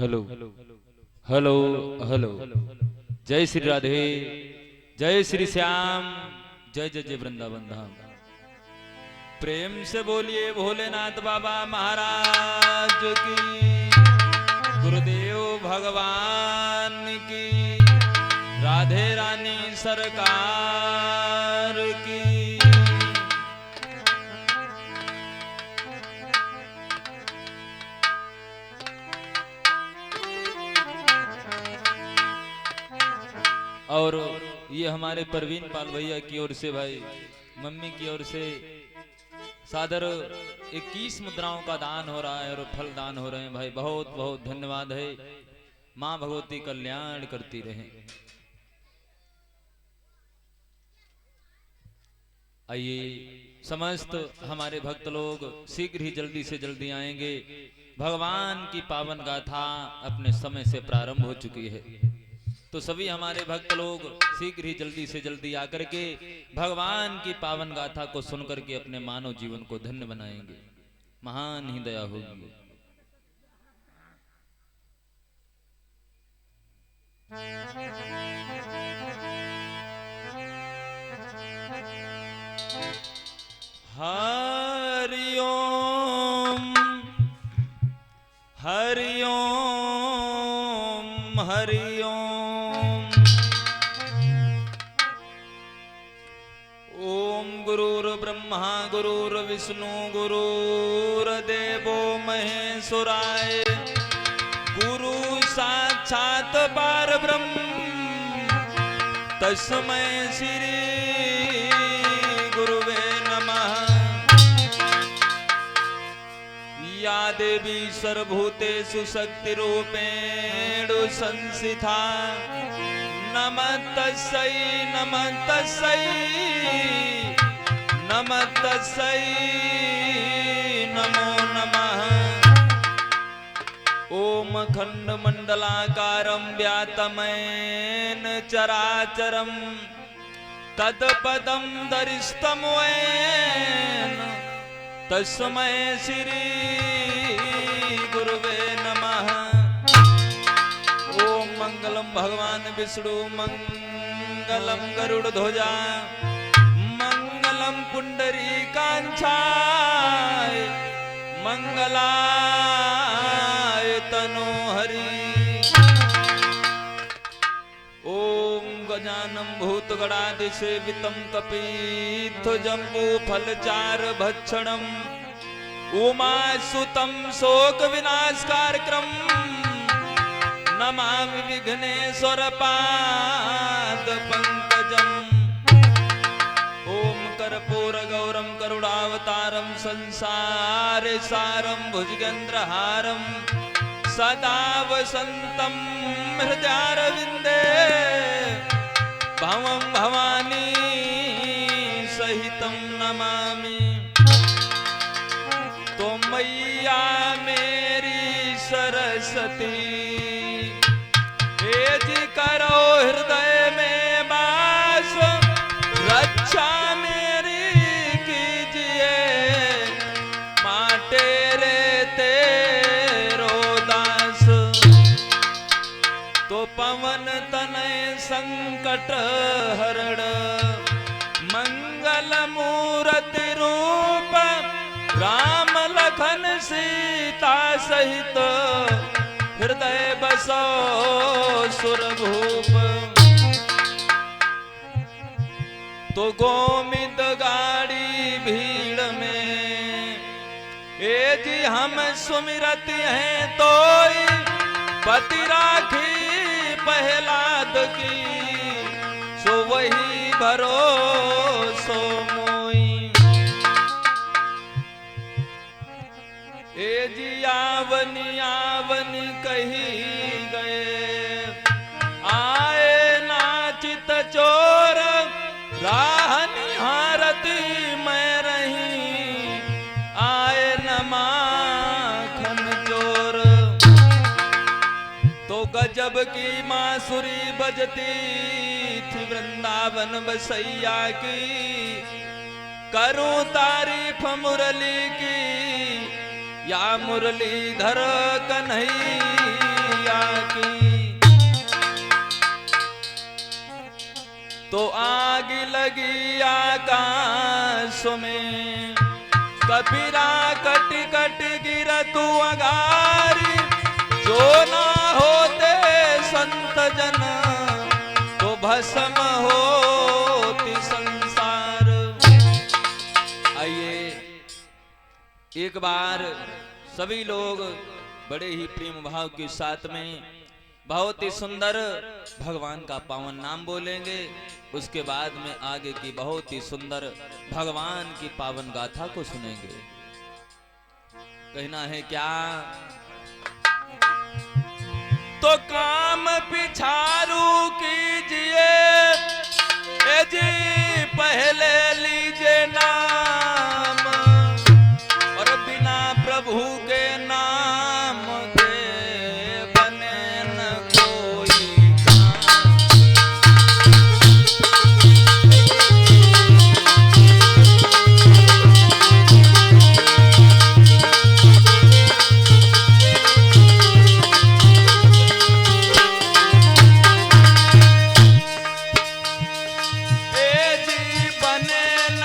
Hello hello hello. जय श्री राधे, जय श्री श्याम, जय जय जय वृंदावन धाम। प्रेम से बोलिए भोलेनाथ बाबा महाराज की, गुरुदेव भगवान की, राधे रानी सरकार की। और ये हमारे परवीन पाल भैया की ओर से, भाई मम्मी की ओर से सादर 21 मुद्राओं का दान हो रहा है और फल दान हो रहे हैं। भाई बहुत बहुत धन्यवाद है। मां भगवती कल्याण करती रहे। आइए समस्त हमारे भक्त लोग शीघ्र ही जल्दी से जल्दी आएंगे। भगवान की पावन गाथा अपने समय से प्रारंभ हो चुकी है, तो सभी हमारे भक्त लोग शीघ्र ही जल्दी से जल्दी आकर के भगवान की पावन गाथा को सुनकर के अपने मानव जीवन को धन्य बनाएंगे। महान ही दया होगी। हरि ओम हरि ओम हरि ओम। ओम गुरुर्ब्रह्मा गुरुर्विष्णु गुरुर्देवो महेश्वराय, गुरु साक्षात परब्रह्म तस्मै श्री गुरुवे नमः। या देवी सर्वभूतेषु शक्तिरूपेण संस्थिता, नमस्तस्यै नमस्तस्यै नमस्तस्यै नमो नमः। ओम खंडमंडलाकारं व्यातमेन चराचरं तत्पदं दर्शितं येन तस्मै श्री गुरुवे नमः। ओम मंगलम भगवान विष्णु मंगलम गरुड़ध्वजा मंगलम पुंडरीकाक्षाय मंगलाय तनोहरि। ओम गजानन भूतगणाधिसेवितं कपित्थजम्बूफलचारभक्षणं उमासुतं शोकविनाशकारकं नमामि विघ्नेश्वरपादपङ्कजम्। ओम कर्पूरगौरं करुणावतारं संसारे सारं भुजगेन्द्रहारं सदा वसन्तं हृदयारविन्दे भवं भवानी सहितं नमामि। तो मैया मेरी सरस्वती, जी करो हृदय में वास, रक्षा मेरी कीजिए माँ तेरे तेरो दास। तो पवन तनय संकट हरण, मंगल मूर्ति रूप, राम लखन सीता सहित हृदय बसो सुरभूप। तो गोमिद गाड़ी भीड़ में ए जी हम सुमिरत हैं, तो पति राखी पहलाद की, सो वही भरोसो मोई। ए जी आवनी आवनी कही गए, आए नाचित चोर राह निहारती मैं रही, आए न माखन चोर। तो गजब की मासुरी बजती थी वृंदावन बसैया की, करूं तारीफ मुरली की, या मुरलीधर कन्हैया लगी आकाश में, कबीरा कट कट गिरतु अगारी, जो ना होते संत जन तो भस्म होती संसार। आइए एक बार सभी लोग बड़े ही प्रेम भाव के साथ में बहुत ही सुंदर भगवान का पावन नाम बोलेंगे। उसके बाद में आगे की बहुत ही सुंदर भगवान की पावन गाथा को सुनेंगे। कहना है क्या? तो काम पिछारू कीजिए ए जी, पहले लीजिए नाम, और बिना प्रभु के नाम के बने न कोई काम। ए जी बने न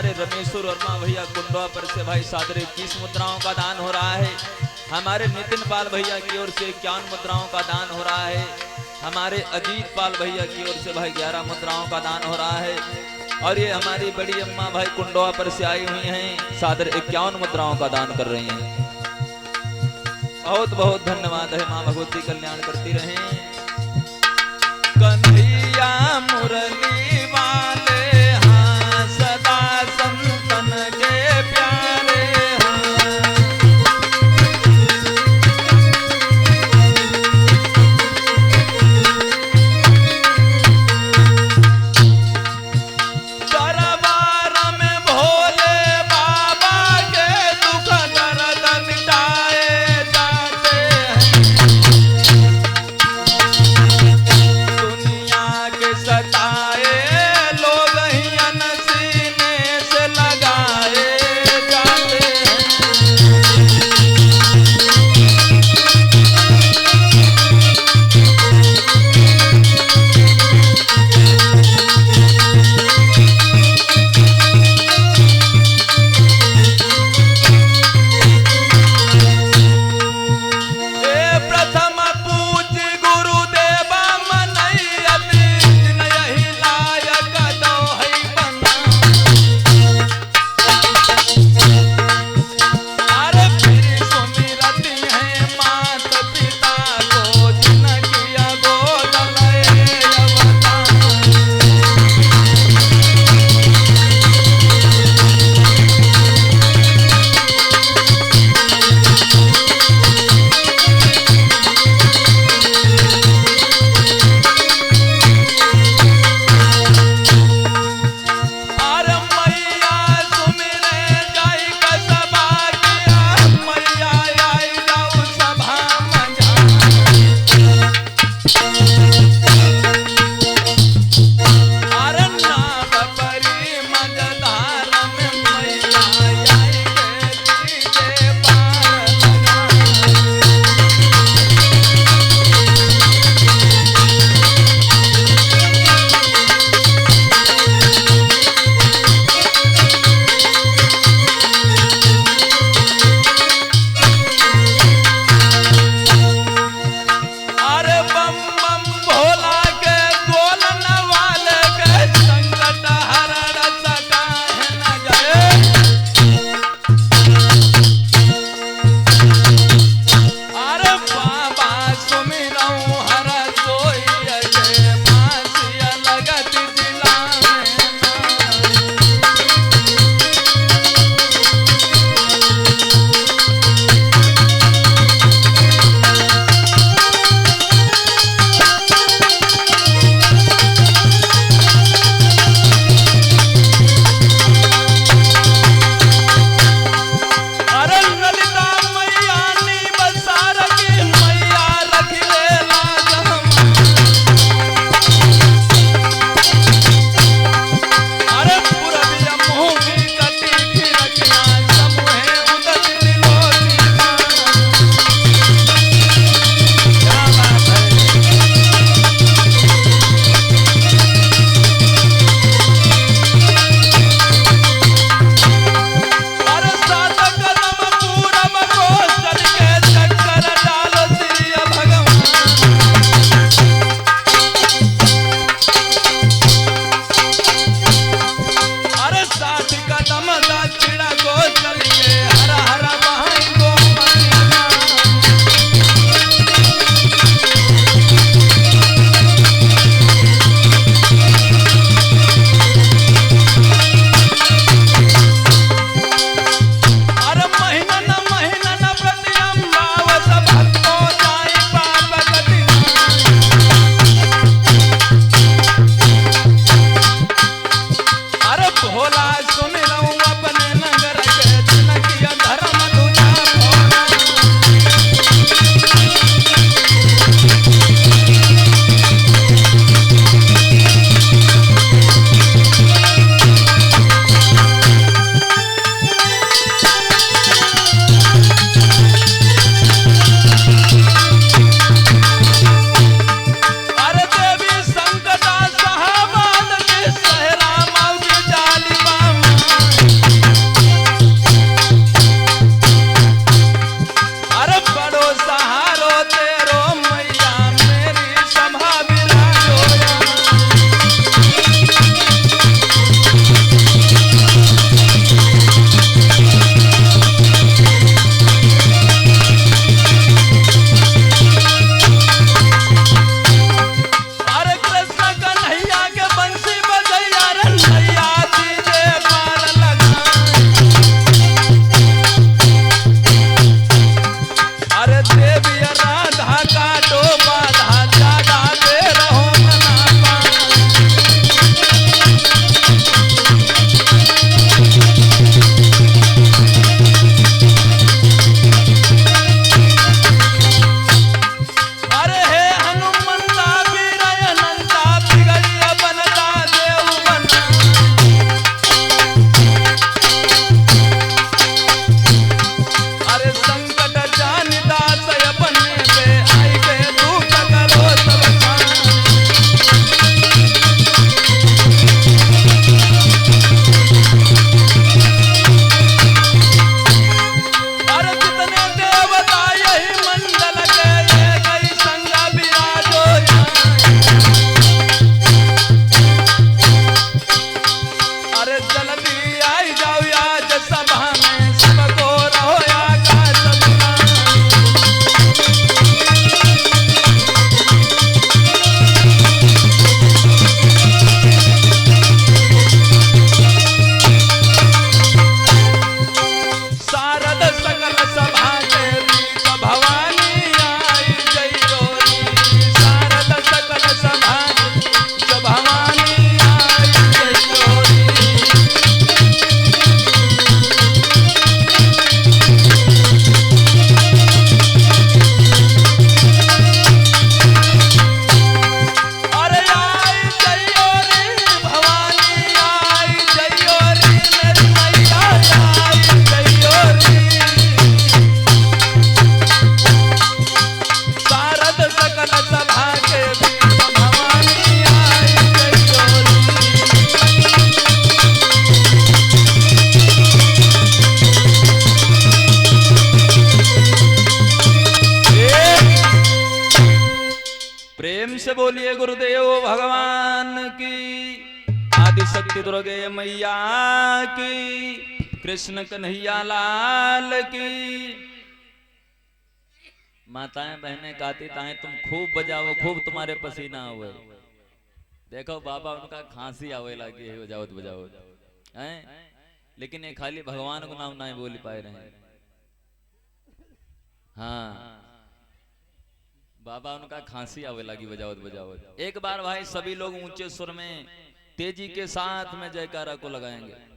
हमारे रमेश्वर वर्मा भैया कुंडवा पर से भाई सादर 21 मुद्राओं का दान हो रहा है। हमारे नितिन पाल भैया की ओर से 51 मुद्राओं का दान हो रहा है। हमारे अजीत पाल भैया की ओर से भाई 11 मुद्राओं का दान हो रहा है। और ये हमारी बड़ी अम्मा भाई कुंडवा पर से आई हुई हैं, सादर 51 मुद्राओं का दान कर रही हैं। बहुत बहुत धन्यवाद है। माँ भगवती कल्याण करती रहे। कन्हैया मुरली वाले हाँ, सदा संतन के प्यारे हाँ। दरबार में भोले बाबा के दुख दर्द मिटाए जाते हैं। भगवान की, आदि शक्ति दुर्गे मैया की, कृष्ण कन्हैया लाल की। माताएं बहनें गाती ताएं तुम खूब बजाओ, खूब तुम्हारे पसीना हुए। देखो बाबा उनका खांसी आवे लगी है, बजाओ बजाओ हैं, लेकिन ये खाली भगवान को नाम नहीं बोल पाए रहे। हाँ बाबा उनका खांसी आवे लगी, बजाओ बजाओ। एक बार भाई सभी लोग ऊंचे सुर में तेजी के साथ में जयकारा को लगाएंगे।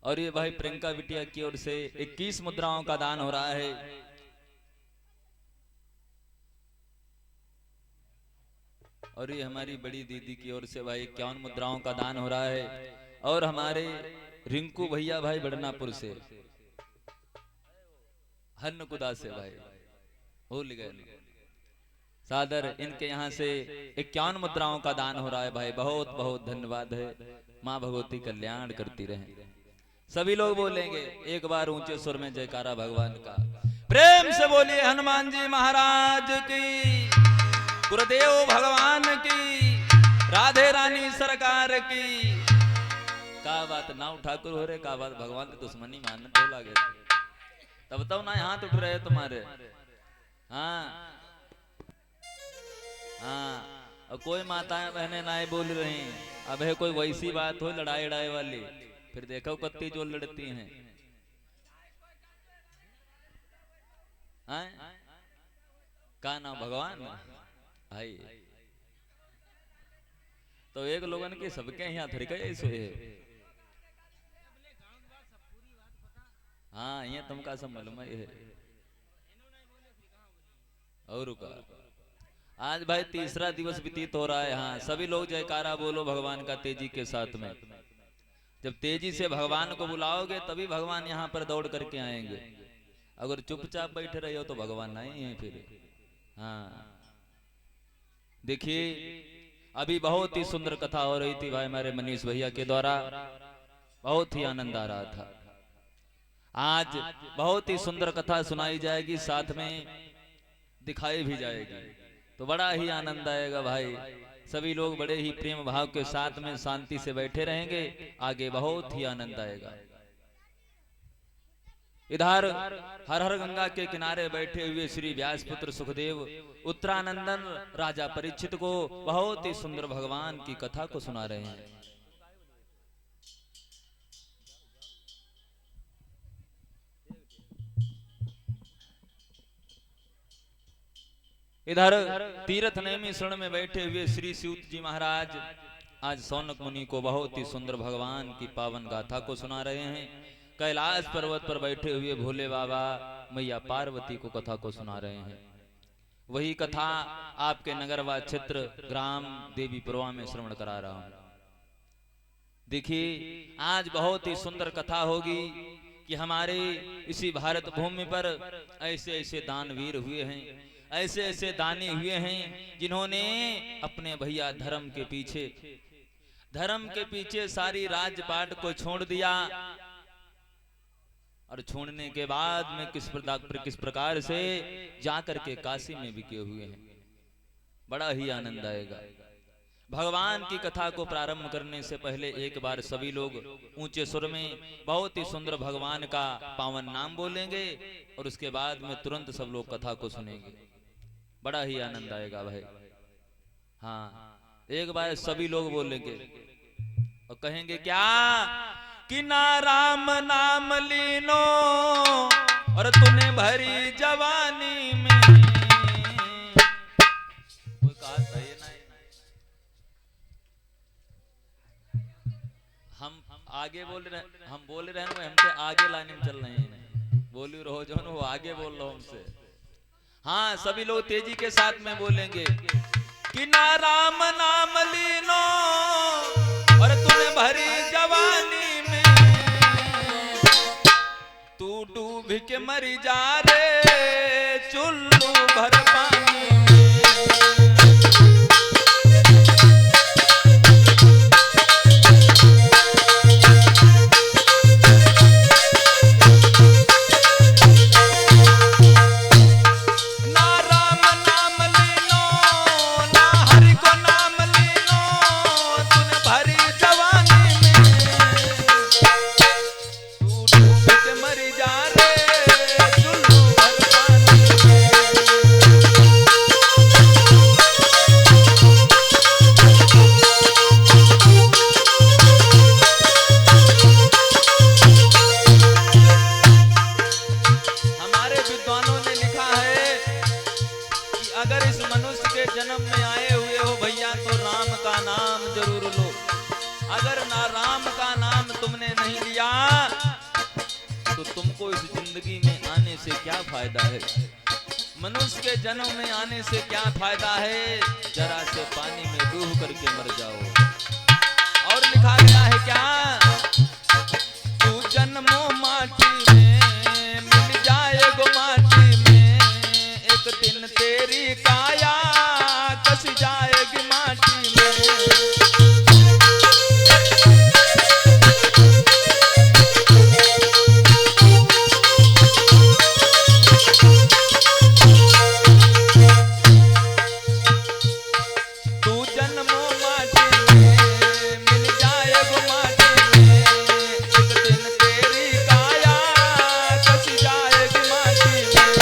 और ये भाई प्रियंका बिटिया की ओर से 21 मुद्राओं का दान हो रहा है। और ये हमारी बड़ी दीदी की ओर से भाई 51 मुद्राओं का दान हो रहा है। और हमारे रिंकू भैया भाई बड़नापुर से, हन्नकुदा से भाई भूल गए सादर, इनके यहाँ से 51 मुद्राओं का दान हो रहा है भाई। बहुत बहुत धन्यवाद है। माँ भगवती कल्याण करती रहे। सभी लोग बोलेंगे एक बार ऊंचे सुर में जयकारा भगवान का। प्रेम से बोलिए हनुमान जी महाराज की, गुरुदेव भगवान की, राधे रानी सरकार की। का बात नाव ठाकुर हो रहे, का बात भगवान की दुश्मनी मानने तो लगे, तब तो ना हाथ उठ रहे तुम्हारे। हाँ हाँ, और कोई माताएं बहनें ना बोल रही। अब है कोई वैसी बात हो लड़ाई लड़ाई वाली, फिर देखो कत्ती जो लड़ती हैं। का नाम भगवान भाई, तो एक लोगन के सबके यहाँ थरके ऐसे है। हाँ ये तुमका सब मालूम है। और का आज भाई तीसरा दिवस व्यतीत हो रहा है। हाँ सभी लोग जयकारा बोलो भगवान का तेजी के साथ में। जब तेजी से भगवान को बुलाओगे तभी भगवान यहाँ पर दौड़ करके आएंगे। अगर चुपचाप बैठे रहे हो तो भगवान नहीं है फिर। हाँ देखिए अभी बहुत ही सुंदर कथा हो रही थी भाई हमारे मनीष भैया के द्वारा, बहुत ही आनंद आ रहा था। आज बहुत ही सुंदर कथा सुनाई जाएगी, साथ में दिखाई भी जाएगी, तो बड़ा ही आनंद आएगा भाई। सभी लोग बड़े ही प्रेम भाव के साथ में शांति से बैठे रहेंगे, आगे बहुत ही आनंद आएगा। इधर हर हर गंगा के किनारे बैठे हुए श्री व्यासपुत्र सुखदेव उत्तरानंदन राजा परीक्षित को बहुत ही सुंदर भगवान की कथा को सुना रहे हैं। इधर तीर्थ नेमी शरण में बैठे हुए श्री सूत जी महाराज आज सौनक मुनि को बहुत ही सुंदर भगवान की पावन गाथा को सुना रहे हैं। कैलाश पर्वत पर बैठे हुए भोले बाबा मैया पार्वती को कथा को सुना रहे हैं। वही कथा आपके नगर व क्षेत्र ग्राम देवीपुरवा में श्रवण करा रहा हूं। देखिए आज बहुत ही सुंदर कथा होगी कि हमारे इसी भारत भूमि पर ऐसे ऐसे दानवीर हुए हैं, ऐसे ऐसे दानी हुए हैं जिन्होंने अपने भैया धर्म के पीछे सारी राजपाट को छोड़ दिया, और छोड़ने के बाद में किस प्रकार से जाकर के काशी में बिके हुए हैं। बड़ा ही आनंद आएगा। भगवान की कथा को प्रारंभ करने से पहले एक बार सभी लोग ऊंचे सुर में बहुत ही सुंदर भगवान का पावन नाम बोलेंगे, और उसके बाद में तुरंत सब लोग कथा को सुनेंगे। बड़ा ही आनंद आएगा भाई। हाँ एक बार सभी लोग बोलेंगे और कहेंगे क्या कि ना राम नाम लीनो और तूने भरी जवानी में। कोई कहा था ये नहीं। हम आगे बोल रहे, हम बोल रहे हैं, हमसे आगे लाइन में चल रहे हैं। बोली रहो जो वो आगे बोल रहा हूं हमसे। हाँ सभी लोग तेजी के साथ में बोलेंगे कि ना राम नाम लीनो और तूने भरी जवानी में। डूब के मर जा रे चुल्लू भर पानी जन्म में आए हुए हो भैया तो राम का नाम जरूर लो। अगर ना राम का नाम तुमने नहीं लिया तो तुमको इस जिंदगी में आने से क्या फायदा है। मनुष्य के जन्म में आने से क्या फायदा है, जरा से पानी में डूब करके मर जाओ। और लिखा गया है क्या, तू जन्मो माटी में मिल जाएगो माटी में, एक दिन तेरी काया कस जाएगी माटी में। तू जन्मो माटी में मिल जाएगो माटी में, एक दिन तेरी काया कस जाएगी माटी में।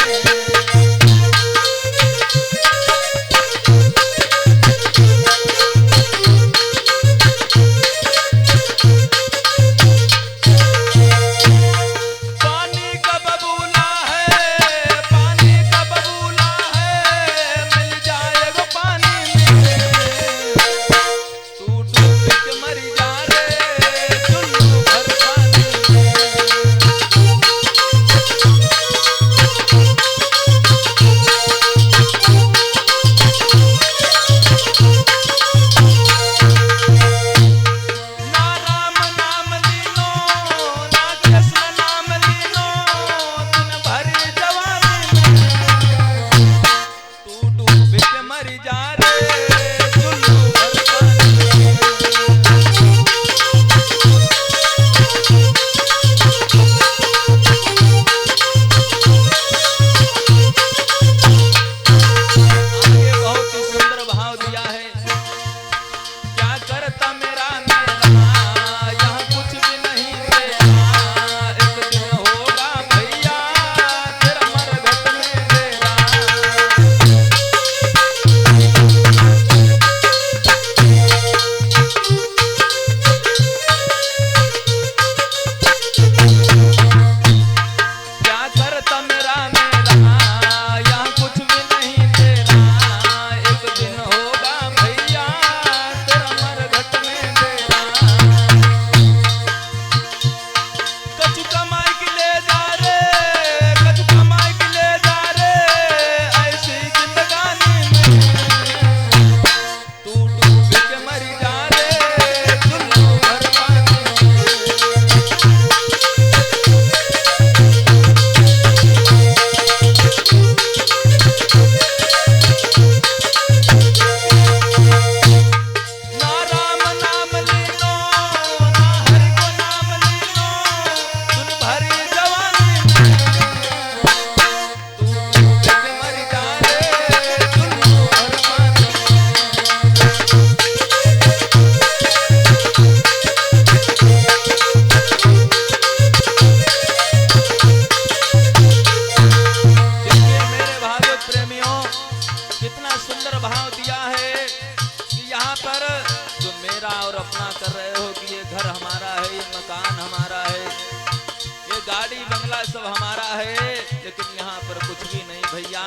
सब हमारा है, लेकिन यहाँ पर कुछ भी नहीं भैया।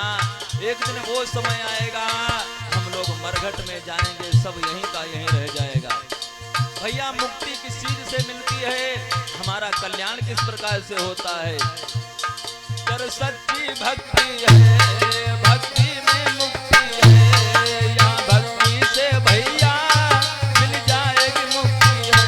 एक दिन वो समय आएगा हम लोग मरघट में जाएंगे, सब यहीं का यहीं रह जाएगा। भैया मुक्ति किस चीज से मिलती है, हमारा कल्याण किस प्रकार से होता है। कर सच्ची भक्ति है, भक्ति में मुक्ति है, या भक्ति से भैया मिल जाएगी मुक्ति है।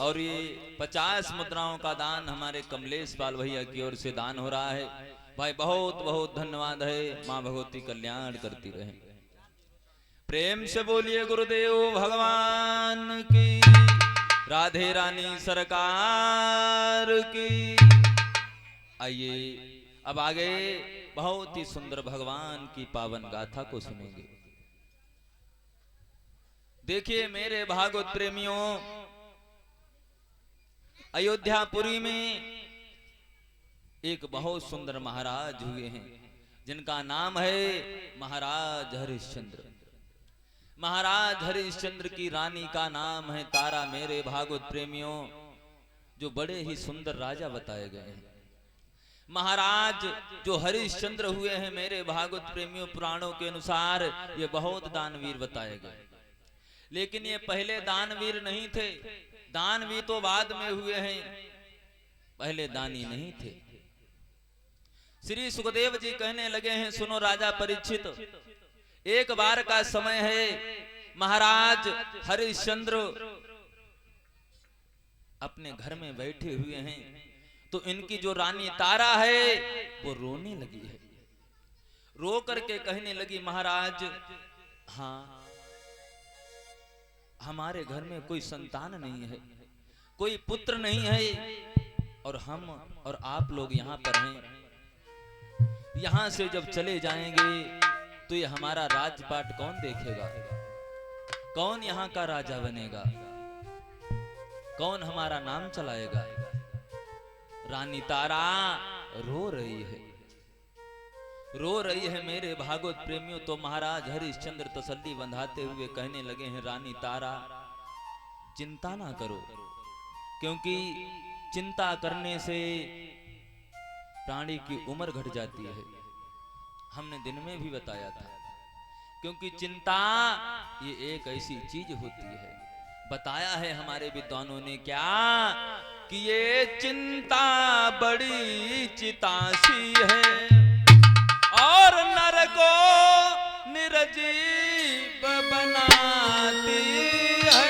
और ये 50 मुद्राओं का दान हमारे कमलेश पाल भैया की ओर से दान हो रहा है। भाई बहुत बहुत धन्यवाद है। माँ भगवती कल्याण करती रहे। प्रेम से बोलिए गुरुदेव भगवान की, राधे रानी सरकार की। आइए अब आगे बहुत ही सुंदर भगवान की पावन गाथा को सुनेंगे। देखिए मेरे भागवत प्रेमियों, अयोध्यापुरी में एक बहुत सुंदर महाराज हुए हैं जिनका नाम है महाराज हरिश्चंद्र। महाराज हरिश्चंद्र की रानी का नाम है तारा। मेरे भागवत प्रेमियों, जो बड़े ही सुंदर राजा बताए गए हैं। महाराज जो हरिश्चंद्र हुए हैं मेरे भागवत प्रेमियों, पुराणों के अनुसार ये बहुत दानवीर बताए गए, लेकिन ये पहले दानवीर नहीं थे। दानवीर तो बाद में हुए हैं, पहले दानी नहीं थे। श्री सुखदेव जी कहने लगे हैं, सुनो राजा परीक्षित, एक बार का समय है। महाराज हरिश्चंद्र अपने घर में बैठे हुए हैं, तो इनकी जो रानी तारा है वो रोने लगी है। रो करके कहने लगी, महाराज हाँ, हमारे घर में कोई संतान नहीं है, कोई पुत्र नहीं है, और हम और आप लोग यहाँ पर हैं। यहाँ से जब चले जाएंगे तो ये हमारा राजपाट कौन देखेगा? कौन यहाँ का राजा बनेगा? कौन हमारा नाम चलाएगा? रानी तारा रो रही है, रो रही है मेरे भागवत प्रेमियों। तो महाराज हरिश्चंद्र तसल्ली बंधाते हुए कहने लगे हैं, रानी तारा चिंता ना करो, क्योंकि चिंता करने से प्राणी की उम्र घट जाती है। हमने दिन में भी बताया था, क्योंकि चिंता ये एक ऐसी चीज होती है, बताया है हमारे विद्वानों ने क्या, कि ये चिंता बड़ी चितासी है और नर को निर्जीव बनाती है।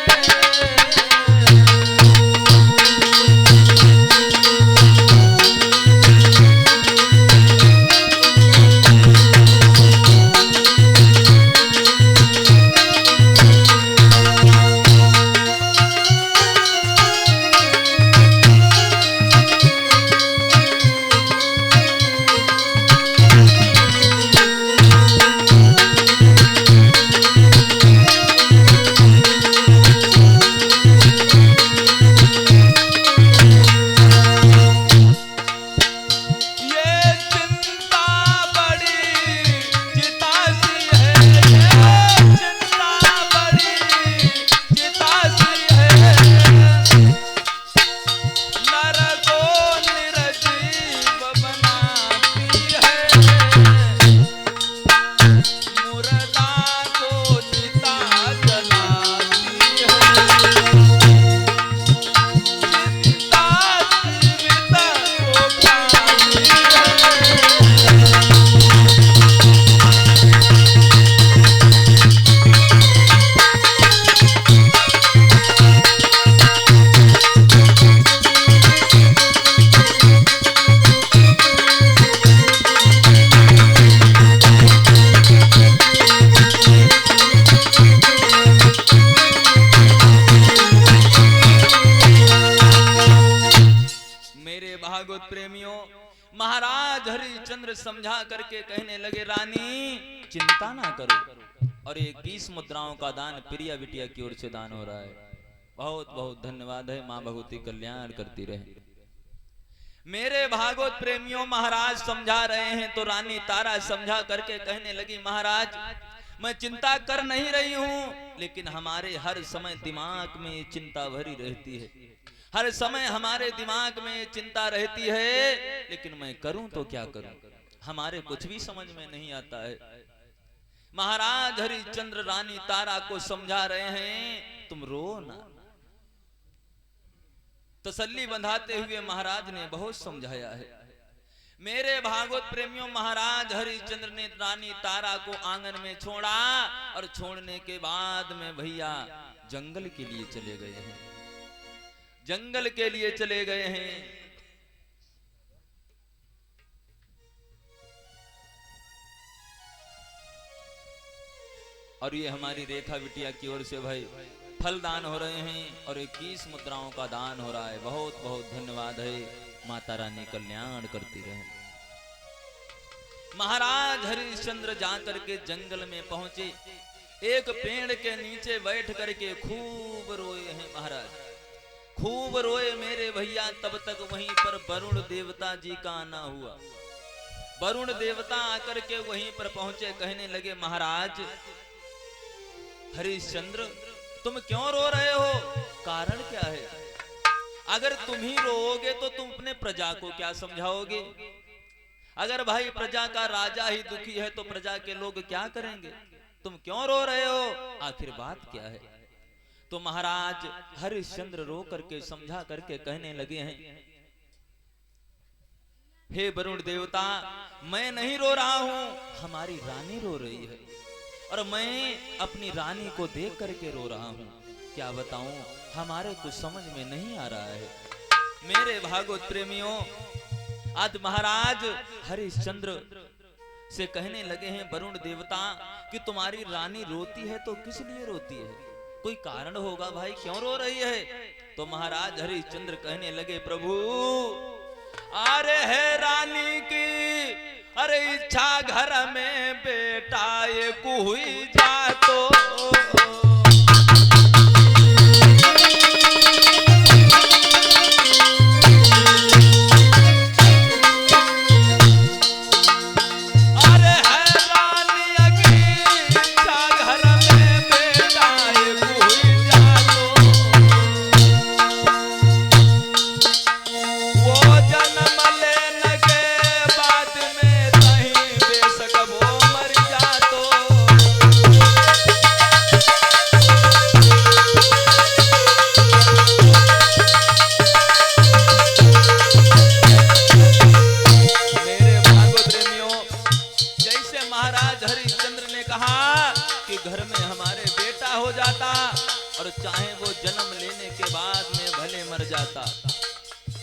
समझा करके कहने लगे, रानी चिंता ना करो। और ये 20 मुद्राओं का दान प्रिया बिटिया की ओर से दान हो रहा है। बहुत बहुत धन्यवाद है। माँ भगवती कल्याण करती रहे। मेरे भागवत प्रेमियों, महाराज समझा रहे हैं तो रानी तारा समझा करके कहने लगी, महाराज मैं चिंता कर नहीं रही हूं, लेकिन हमारे हर समय दिमाग में चिंता भरी रहती है। हर समय हमारे दिमाग में चिंता रहती है, लेकिन मैं करूं तो क्या करूं, हमारे कुछ भी समझ में नहीं आता है। महाराज हरिश्चंद्र रानी तारा को समझा रहे हैं, तुम रो ना। तसल्ली बंधाते हुए महाराज ने बहुत समझाया है। मेरे भागवत प्रेमियों, महाराज हरिश्चंद्र ने रानी तारा को आंगन में छोड़ा और छोड़ने के बाद में भैया जंगल के लिए चले गए हैं। जंगल के लिए चले गए हैं। और ये हमारी रेखा बिटिया की ओर से भाई फल दान हो रहे हैं और 21 मुद्राओं का दान हो रहा है। बहुत बहुत धन्यवाद है। माता रानी कल्याण करती रहे। महाराज हरिश्चंद्र जाकर के जंगल में पहुंचे। एक पेड़ के नीचे बैठ करके खूब रोए हैं महाराज, खूब रोए मेरे भैया। तब तक वहीं पर वरुण देवता जी का आना हुआ। वरुण देवता आकर के वहीं पर पहुंचे। कहने लगे महाराज हरिश्चंद्र तुम क्यों रो रहे हो, कारण क्या है? अगर तुम ही रोओगे तो तुम अपने प्रजा को क्या समझाओगे? अगर भाई प्रजा का राजा ही दुखी है तो प्रजा के लोग क्या करेंगे? तुम क्यों रो रहे हो, आखिर बात क्या है? तो महाराज हरिश्चंद्र रो करके समझा करके कहने लगे हैं, हे वरुण देवता मैं नहीं रो रहा हूं, हमारी रानी रो रही है और मैं अपनी रानी को देख करके रो रहा हूं। क्या बताऊं, हमारे कुछ समझ में नहीं आ रहा है। मेरे भागवत प्रेमियों, आज महाराज हरिश्चंद्र से कहने लगे हैं वरुण देवता कि तुम्हारी रानी रोती है तो किस लिए रोती है? कोई कारण होगा भाई, क्यों रो रही है? तो महाराज हरिश्चंद्र कहने लगे प्रभु अरे है रानी की अरे इच्छा घर में बेटा एक हुई जा तो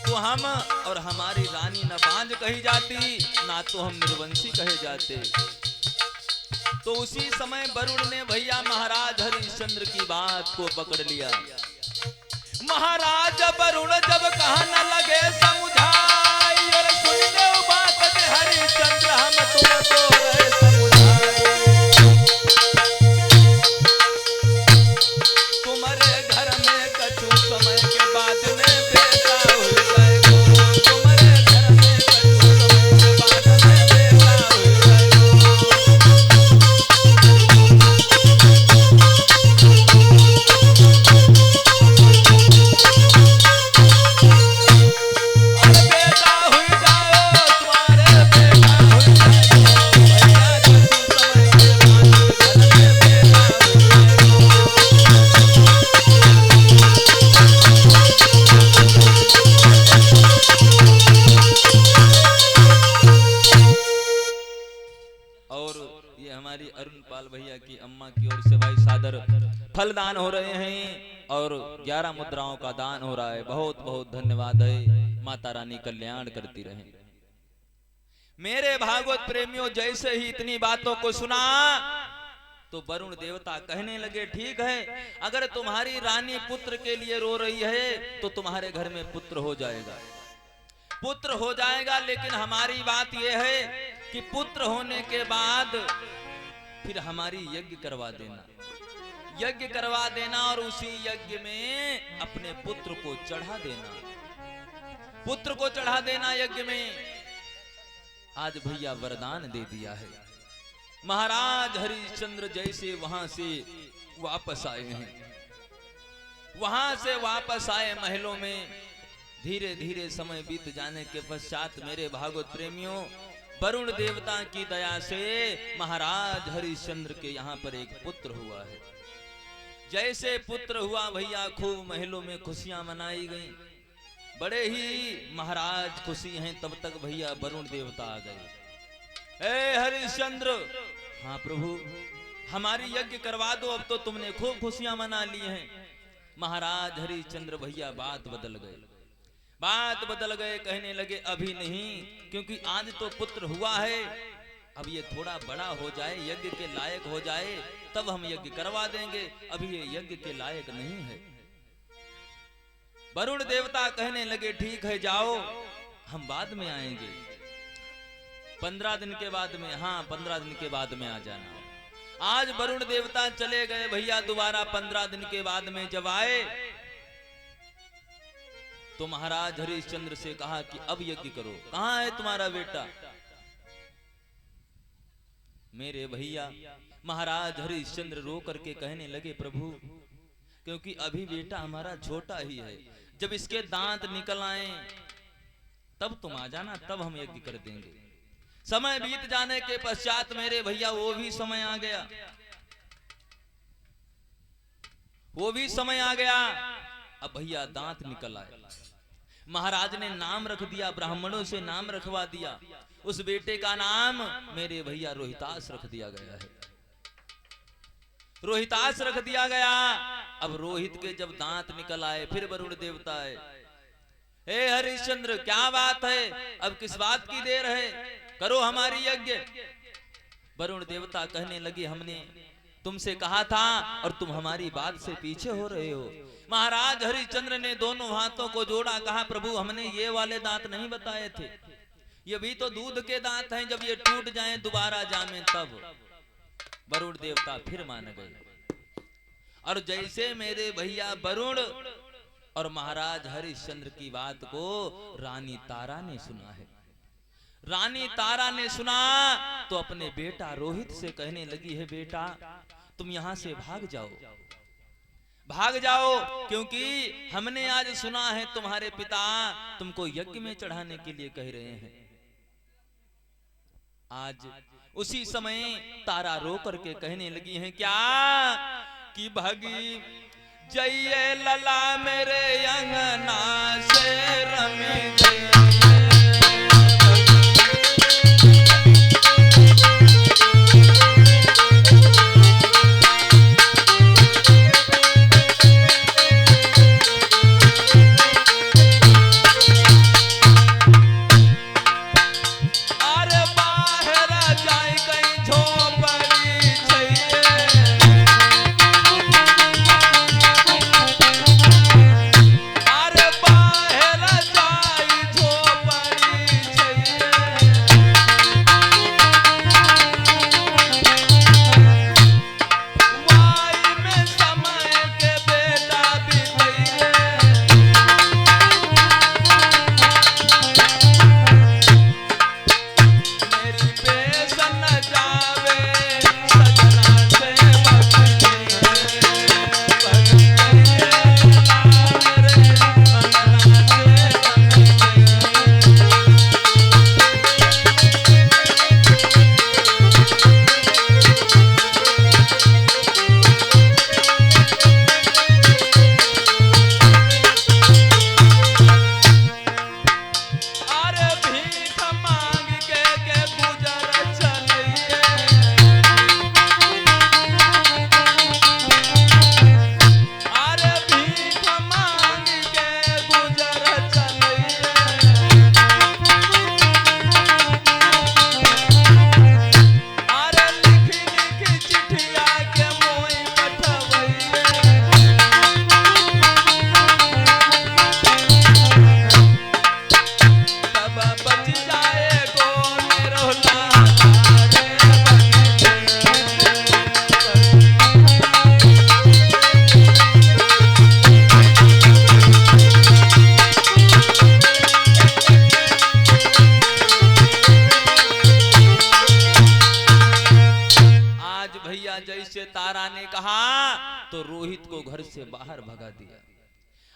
तो हम और हमारी रानी न बांझ कही जाती ना तो हम निर्वंशी कहे जाते। तो उसी समय वरुण ने भैया महाराज हरिश्चंद्र की बात को पकड़ लिया। महाराज वरुण जब कहने लगे समझाई और सुन लो बात हरिश्चंद्र हम तुमको रहे समझाई। तुम्हारे घर में कछु समय के बाद में भैया की अम्मा की ओर से भाई सादर फल दान हो रहे हैं और 11 मुद्राओं का दान हो रहा है। बहुत बहुत धन्यवाद है। माता रानी कल्याण करती रहे। मेरे भागवत प्रेमियों, जैसे ही इतनी बातों को सुना तो वरुण देवता कहने लगे ठीक है, अगर तुम्हारी रानी पुत्र के लिए रो रही है तो तुम्हारे घर में पुत्र हो जाएगा, पुत्र हो जाएगा। लेकिन हमारी बात यह है कि पुत्र होने के बाद फिर हमारी यज्ञ करवा देना, यज्ञ करवा देना और उसी यज्ञ में अपने पुत्र को चढ़ा देना, पुत्र को चढ़ा देना यज्ञ में। आज भैया वरदान दे दिया है। महाराज हरिश्चंद्र जैसे वहां से वापस आए हैं, वहां से वापस आए महलों में। धीरे धीरे समय बीत जाने के पश्चात मेरे भागवत प्रेमियों, वरुण देवता की दया से महाराज हरिश्चंद्र के यहाँ पर एक पुत्र हुआ है। जैसे पुत्र हुआ भैया खूब महलों में खुशियां मनाई गई, बड़े ही महाराज खुशी हैं। तब तक भैया वरुण देवता आ गए। ए हरिश्चंद्र, हाँ प्रभु हमारी यज्ञ करवा दो, अब तो तुमने खूब खुशियां मना ली हैं। महाराज हरिश्चंद्र भैया बात बदल गए, कहने लगे अभी नहीं, क्योंकि आज तो पुत्र हुआ है, अब ये थोड़ा बड़ा हो जाए, यज्ञ के लायक हो जाए, तब हम यज्ञ करवा देंगे, अभी ये यज्ञ के लायक नहीं है। वरुण देवता कहने लगे ठीक है, जाओ, हम बाद में आएंगे, 15 दिन के बाद में, हाँ 15 दिन के बाद में आ जाना। आज वरुण देवता चले गए भैया, दोबारा 15 दिन के बाद में जब आए तो महाराज हरिश्चंद्र से कहा कि अब यज्ञ करो, कहां है तुम्हारा बेटा? मेरे भैया महाराज हरिश्चंद्र रो करके कहने लगे प्रभु, क्योंकि अभी बेटा हमारा छोटा ही है, जब इसके दांत निकल आए तब तुम आ जाना, तब हम यज्ञ कर देंगे। समय बीत जाने के पश्चात मेरे भैया वो भी समय आ गया, अब भैया दांत निकल आए। महाराज ने नाम रख दिया, ब्राह्मणों से नाम रखवा दिया, उस बेटे का नाम मेरे भैया रोहितास रख दिया गया है, रोहितास रख दिया गया। अब रोहित के जब दांत निकल आए, फिर वरुण देवता आए, हे हरिश्चंद्र क्या बात है, अब किस बात की देर है, करो हमारी यज्ञ। वरुण देवता कहने लगे हमने तुमसे कहा था और तुम हमारी बात से पीछे हो रहे हो। महाराज हरिश्चंद्र ने दोनों हाथों को जोड़ा, कहा प्रभु हमने ये वाले दांत नहीं बताए थे, ये भी तो दूध के दांत हैं, जब ये टूट जाएं दोबारा जामे तब। वरुण देवता फिर मान गए, और जैसे मेरे भैया वरुण और महाराज हरिश्चंद्र की बात को रानी तारा ने सुना है, रानी तारा ने सुना तो अपने बेटा रोहित से कहने लगी है बेटा तुम यहां से भाग जाओ, क्योंकि हमने आज सुना है तुम्हारे पिता तुमको यज्ञ में चढ़ाने के लिए कह रहे हैं। आज उसी समय तारा रो करके कहने लगी हैं क्या कि भगी जइए लला मेरे अंगना से रमी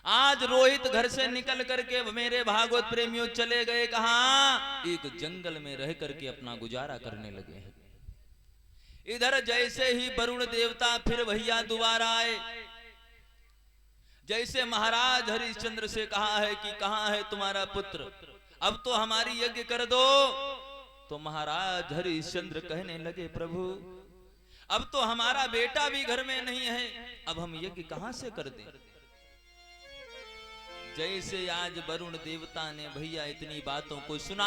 आज रोहित घर से निकल करके मेरे भागवत प्रेमियों चले गए कहां? एक जंगल में रह करके अपना गुजारा करने लगे हैं। इधर जैसे ही वरुण देवता फिर भैया दोबारा आए, जैसे महाराज हरिश्चंद्र से कहा है कि कहां है तुम्हारा पुत्र, अब तो हमारी यज्ञ कर दो। तो महाराज हरिश्चंद्र कहने लगे प्रभु अब तो हमारा बेटा भी घर में नहीं है, अब हम यज्ञ कहां से कर दें? जैसे आज वरुण देवता ने भैया इतनी बातों को सुना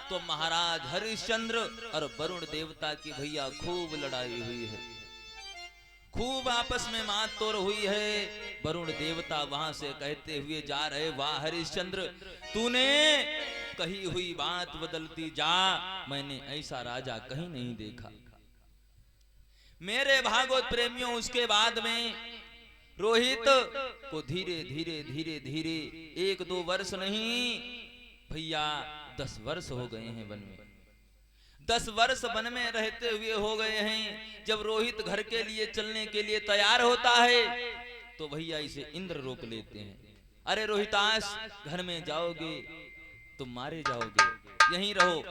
तो महाराज हरिश्चंद्र और वरुण देवता की भैया खूब लड़ाई हुई है, खूब आपस में मार तोड़ हुई है। वरुण देवता वहां से कहते हुए जा रहे, वाह हरिश्चंद्र, तूने कही हुई बात बदलती जा, मैंने ऐसा राजा कहीं नहीं देखा। मेरे भागवत प्रेमियों, उसके बाद में रोहित को धीरे धीरे धीरे धीरे 1-2 वर्ष नहीं भैया 10 वर्ष हो गए हैं वन में, 10 वर्ष वन में रहते हुए हो गए हैं। जब रोहित घर के लिए चलने के लिए तैयार होता है तो भैया इसे इंद्र रोक लेते हैं। अरे रोहितास, घर में जाओगे तुम मारे जाओगे, यहीं रहो।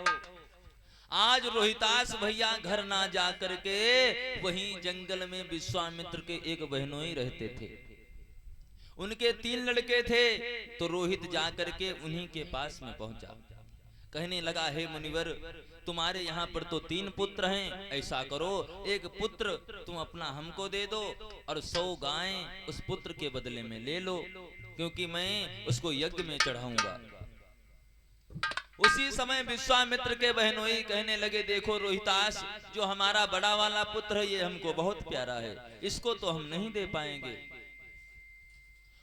आज रोहितास भैया घर ना जा करके वहीं जंगल में विश्वामित्र के एक बहनोई रहते थे, उनके 3 लड़के थे। तो रोहित जा करके उन्हीं के पास में पहुंचा, कहने लगा, हे मुनिवर, तुम्हारे यहाँ पर तो 3 पुत्र हैं, ऐसा करो एक पुत्र तुम अपना हमको दे दो और 100 गायें उस पुत्र के बदले में ले लो, क्योंकि मैं उसको यज्ञ में चढ़ाऊंगा। उसी समय विश्वामित्र के बहनोई कहने लगे, देखो रोहितास, जो हमारा बड़ा वाला पुत्र है ये हमको बहुत प्यारा है, इसको तो हम नहीं दे पाएंगे।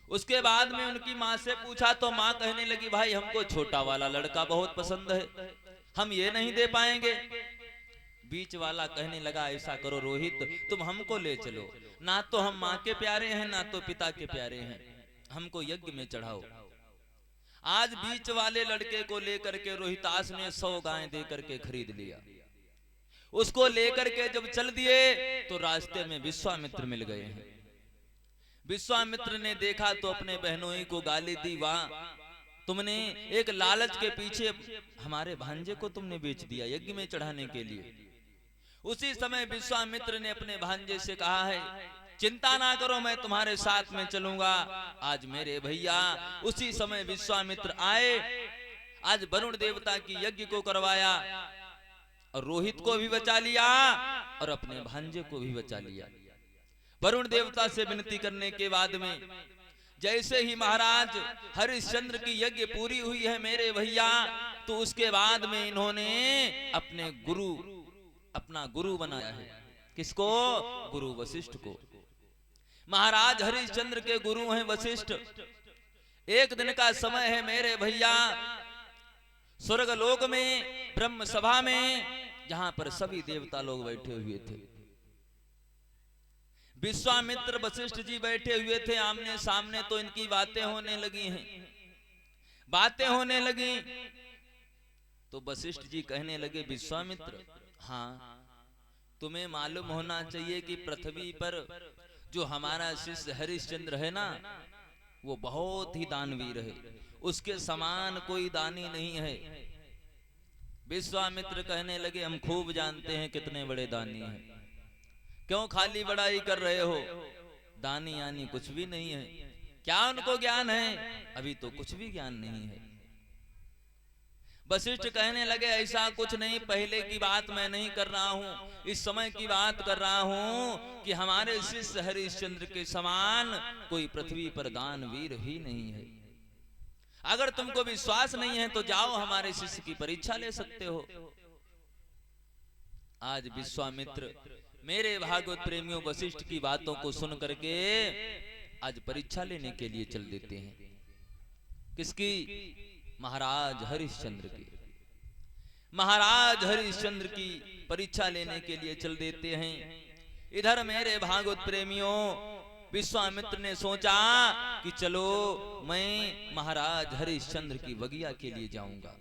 उसके बाद में उनकी माँ से पूछा तो माँ कहने लगी, भाई हमको छोटा वाला लड़का बहुत पसंद है, हम ये नहीं दे पाएंगे। बीच वाला कहने लगा, ऐसा करो रोहित, तुम हमको ले चलो, ना तो हम माँ के प्यारे हैं ना तो पिता के प्यारे हैं, हमको यज्ञ में चढ़ाओ। आज बीच वाले लड़के को लेकर के रोहितास ने 100 गायें दे करके खरीद लिया। उसको लेकर के जब चल दिए तो रास्ते में विश्वामित्र मिल गए हैं। विश्वामित्र ने देखा तो अपने बहनोई को गाली दी, वाह, तुमने एक लालच के पीछे हमारे भांजे को तुमने बेच दिया यज्ञ में चढ़ाने के लिए। उसी समय विश्वामित्र ने अपने भांजे से कहा है, चिंता ना करो, मैं तुम्हारे साथ में चलूंगा। आज मेरे भैया उसी समय विश्वामित्र आए, आज वरुण देवता की यज्ञ को करवाया और रोहित को भी बचा लिया और अपने भांजे को भी बचा लिया। वरुण देवता से विनती करने के बाद में जैसे ही महाराज हरिश्चंद्र की यज्ञ पूरी हुई है मेरे भैया, तो उसके बाद में इन्होंने अपना गुरु बनाया है। किसको? गुरु वशिष्ठ को। महाराज हरिश्चंद्र के गुरु हैं वशिष्ठ। एक दिन का समय है मेरे भैया, स्वर्गलोक में ब्रह्म सभा में, जहां पर सभी देवता लोग बैठे हुए थे। विश्वामित्र वशिष्ठ जी बैठे हुए थे आमने सामने, तो इनकी बातें होने लगी हैं। बातें होने लगी तो वशिष्ठ जी कहने लगे, विश्वामित्र, हाँ, तुम्हें मालूम होना चाहिए कि पृथ्वी पर जो हमारा शिष्य हरिश्चंद्र है ना, वो बहुत ही दानवीर है, उसके समान कोई दानी नहीं है। विश्वामित्र कहने लगे, हम खूब जानते हैं कितने बड़े दानी हैं, क्यों खाली बड़ाई कर रहे हो? दानी यानी कुछ भी नहीं है। क्या उनको ज्ञान है? अभी तो कुछ भी ज्ञान नहीं है। वशिष्ठ कहने लगे, ऐसा कुछ नहीं, पहले की बात मैं नहीं कर रहा हूँ, इस समय की बात कर रहा हूँ कि हमारे शिष्य हरिश्चंद्र के समान कोई पृथ्वी पर दानवीर ही नहीं है। अगर तुमको विश्वास नहीं है तो जाओ हमारे शिष्य की परीक्षा ले सकते हो। आज विश्वामित्र मेरे भागवत प्रेमियों वशिष्ठ की बातों को सुन करके आज परीक्षा लेने के लिए चल देते हैं। किसकी? महाराज हरिश्चंद्र की। महाराज हरिश्चंद्र की परीक्षा लेने के लिए चल देते हैं। इधर मेरे भागवत प्रेमियों विश्वामित्र ने सोचा कि चलो मैं महाराज हरिश्चंद्र की बगिया के लिए जाऊंगा।